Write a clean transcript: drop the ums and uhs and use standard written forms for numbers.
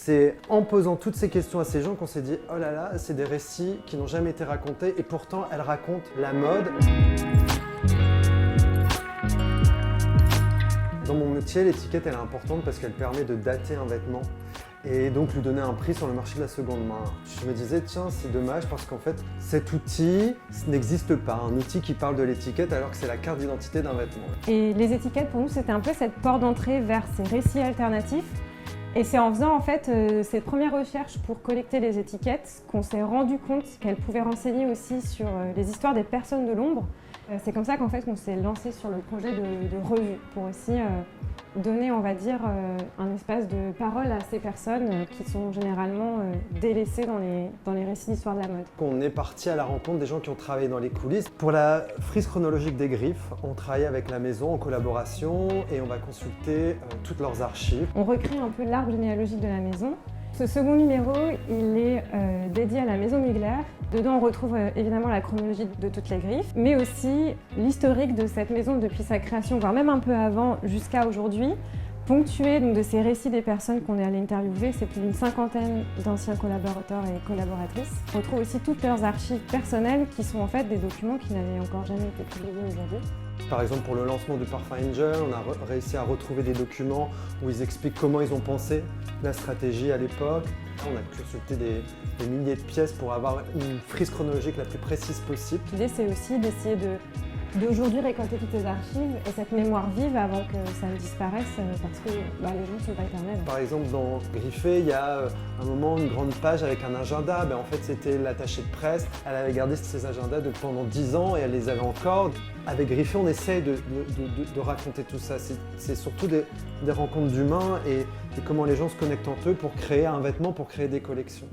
c'est en posant toutes ces questions à ces gens qu'on s'est dit « Oh là là, c'est des récits qui n'ont jamais été racontés et pourtant elles racontent la mode ». Dans mon métier, l'étiquette elle est importante parce qu'elle permet de dater un vêtement et donc lui donner un prix sur le marché de la seconde main. Je me disais, tiens, c'est dommage parce qu'en fait, cet outil n'existe pas, un outil qui parle de l'étiquette alors que c'est la carte d'identité d'un vêtement. Et les étiquettes, pour nous, c'était un peu cette porte d'entrée vers ces récits alternatifs. Et c'est en faisant en fait ces premières recherches pour collecter les étiquettes qu'on s'est rendu compte qu'elles pouvaient renseigner aussi sur les histoires des personnes de l'ombre. C'est comme ça qu'en fait on s'est lancé sur le projet de revue pour aussi donner, on va dire, un espace de parole à ces personnes qui sont généralement délaissées dans les récits d'histoire de la mode. On est parti à la rencontre des gens qui ont travaillé dans les coulisses. Pour la frise chronologique des griffes, on travaille avec la maison en collaboration et on va consulter toutes leurs archives. On recrée un peu l'arbre généalogique de la maison. Ce second numéro, il est dédié à la maison Mugler. Dedans, on retrouve évidemment la chronologie de toutes les griffes, mais aussi l'historique de cette maison depuis sa création, voire même un peu avant, jusqu'à aujourd'hui, ponctué donc, de ces récits des personnes qu'on est allé interviewer. C'est plus d'une cinquantaine d'anciens collaborateurs et collaboratrices. On retrouve aussi toutes leurs archives personnelles qui sont en fait des documents qui n'avaient encore jamais été publiés aujourd'hui. Par exemple, pour le lancement du parfum Angel, on a réussi à retrouver des documents où ils expliquent comment ils ont pensé la stratégie à l'époque. On a consulté des milliers de pièces pour avoir une frise chronologique la plus précise possible. L'idée, c'est aussi d'essayer d'aujourd'hui récolter toutes les archives et cette mémoire vive avant que ça ne disparaisse parce que les gens ne sont pas éternels. Par exemple, dans Griffé, il y a un moment, une grande page avec un agenda. En fait, c'était l'attachée de presse. Elle avait gardé ces agendas pendant 10 ans et elle les avait encore. Avec Griffé, on essaye de raconter tout ça. C'est surtout des rencontres d'humains et comment les gens se connectent entre eux pour créer un vêtement, pour créer des collections.